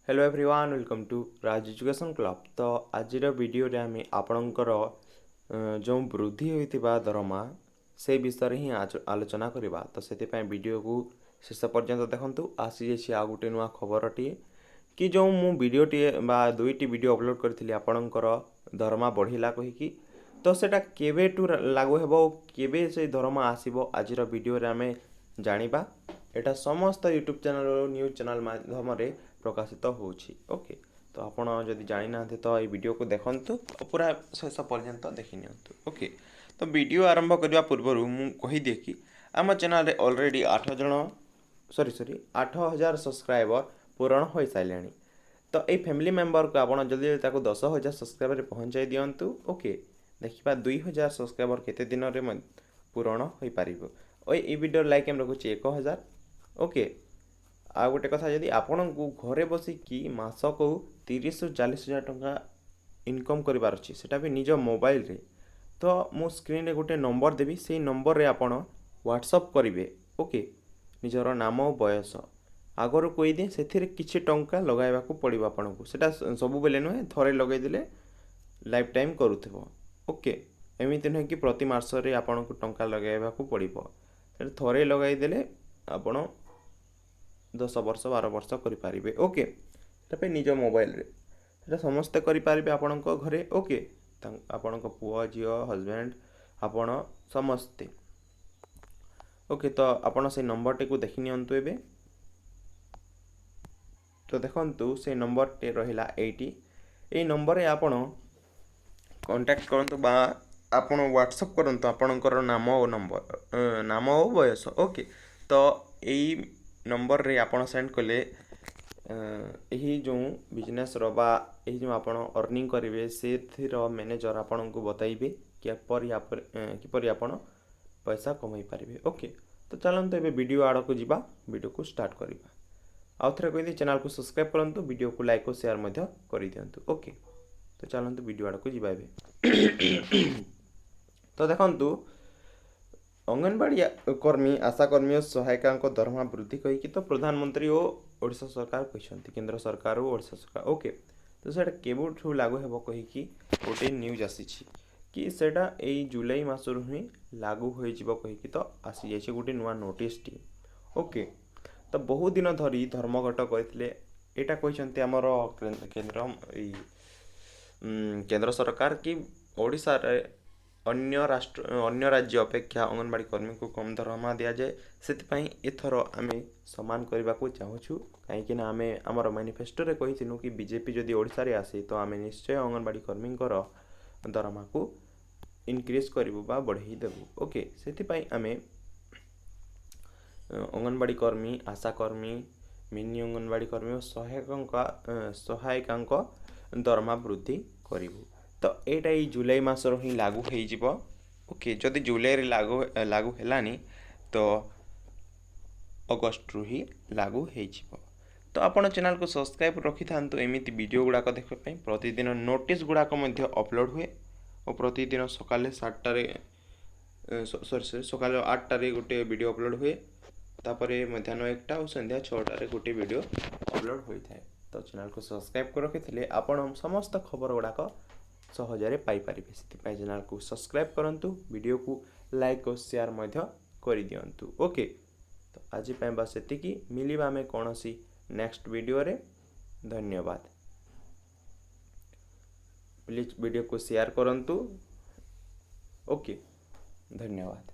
Hello everyone welcome to Raj education club. तो आज video रे आम आपणकर जो वृद्धि होता दरमा से विषय ही आलोचना करवा। तो से वीडियो को शेष पर्यंत देखूँ। आसी जा गोटे नुआ खबरटे कि जो मु वीडियोटे दुईटी वीडियो अपलोड करी आपणकर दरमा बढ़ला कहीकि तो सेटा केबेठू लागू हेबो केबे से दरमा आसीबो आज वीडियो रे आमे जानिबा। एटा समस्त यूट्यूब चैनल न्यूज चैनल माध्यम प्रकाशित होछि। ओके, तो आपण जदि जानि ना तो ये वीडियो को देखंतु पूरा शेष पर्यंत देखि नियंतु। ओके, तो वीडियो आरंभ करबा पूर्व मु कहि दे कि आम चैनल रे ऑलरेडी 8,000 सब्सक्राइबर पूरण हो साइलेनी। तो ये फैमिली मेंबर को आप जल्दी 10,000 सब्सक्राइबर पहुँचाई दिंतु। ओके, देखा 2,000 सब्सक्राइबर केते दिन में पूरण हो पार। ये वीडियो लाइक एम रखुच्छी 1,000। ओके, आ गोटे कथा जदि आपण को घरे बसिकी मासक 30 ରୁ 40,000 टंका इनकम करिवार अछि सेटा भी निज मोबाइल रे, तो मो स्क्रीन रे गोटे नंबर देवी से नंबर रे आपण व्हाट्सएप करिवे। ओके, निजर नाम बयस आगर कोई दिन से किछि टंका लगाइबा को पड़िबो आपण को। सेटा सब बेले नुहे थरे लगै देले लाइफ टाइम करूथबो। ओके, एमिति न कि प्रति मास रे आपण को टंका लगाइबा को पड़िबो। सेटा थरे लगाइ देले आपण 10 वर्ष 12 वर्ष करें। ओके, निज मोबाइल रे सेटा समस्ते करें आपण घरे। ओके, आपण पुआ झील हजबैंड आपण समस्ते। ओके, तो आपण से नंबर टे को देखि नियंतु एबे। तो देखंतु से नंबर टे रहिला 80। ए नंबर रे आपण कांटेक्ट करंतु बा आपण व्हाट्सएप करंतु आपणकर नाम और नंबर नाम और बयस। ओके, तो एई नंबर रे आपण सेंड कले यही जो बिजनेस रो बा यही जो आपण अर्निंग करेंगे से मैनेजर आपण को बताइबे किपरि आपण पैसा कमाई पारिबे। ओके, तो चलते एबे वीडियो आड़ को जीवा, वीडियो को स्टार्ट करवा। आउ थे कही चैनल को सब्सक्राइब करंतु, वीडियो को लाइक और शेयर मध्य कर दियंतु। ओके, तो चलते वीडियो आड़ को जीवा एबे। तो देखंतु अंगनवाड़ी कर्मी आशाकर्मी और सहायिका दरमा वृद्धि कहीकि तो प्रधानमंत्री और ओडिशा सरकार कहते, केंद्र सरकार और ओडिशा सरकार। ओके, तो सेटा केबुठू लागू हेबो कहीकि गोटे न्यूज आसी कि सेटा एई जुलाई मासरु ही लागू होई जिवो कहीकि तो आसी जाइछे गोटे नुआ नोटिस टी। ओके, तो बहुत दिन धरी धर्मघट कहथिले एटा कहचंती हमर केंद्र सरकार कि ओडिशा रे अन्य राज्य अपेक्षा अंगनवाड़ी कर्मी को कम दरमा दि जाए। से एथर आम सामान करने को चाहूँ कहीं आम आमर मैनिफेस्टो रे कही कि बीजेपी जदि ओडिशा रे आसे तो आम निश्चय अंगनवाड़ी कर्मी दरमा को इनक्रीज करूँ बा बढ़ई देवु। ओके, से आम अंगनवाड़ी कर्मी आशाकर्मी मिनी अंगनवाड़ी कर्मी और सहायिका दरमा वृद्धि करूँ। तो यहाँ जुलाई मासर ही लागू हो। ओके, जदि जुलाई रे लागू हेलानी तो अगस्ट रु ही लागू हो। तो आपण चैनल को सब्सक्राइब रखि थांतु एमिति वीडियो गुड़ाक देखा प्रतिदिन नोटिस गुड़ाक अपलोड हुए और प्रतिदिन सकाले 7टारे सकाल 8टारे गोटे वीडियो अपलोड हुए, तापरे मध्याह्न 1टा और संध्या 6टारे गोटे वीडियो अपलोड होता है। तो चैनल को सब्सक्राइब कर रखिथिले आपण समस्त खबर गुड़ाक सहजरे पाई परिबे। से चैनल को सब्सक्राइब करंतु, वीडियो को लाइक और शेयर मध्य कर दियंतु। ओके, तो आज बस एतिकी, मिलिबा में कौन सी नेक्स्ट वीडियो रे। धन्यवाद। प्लीज वीडियो को शेयर करंतु। ओके, धन्यवाद।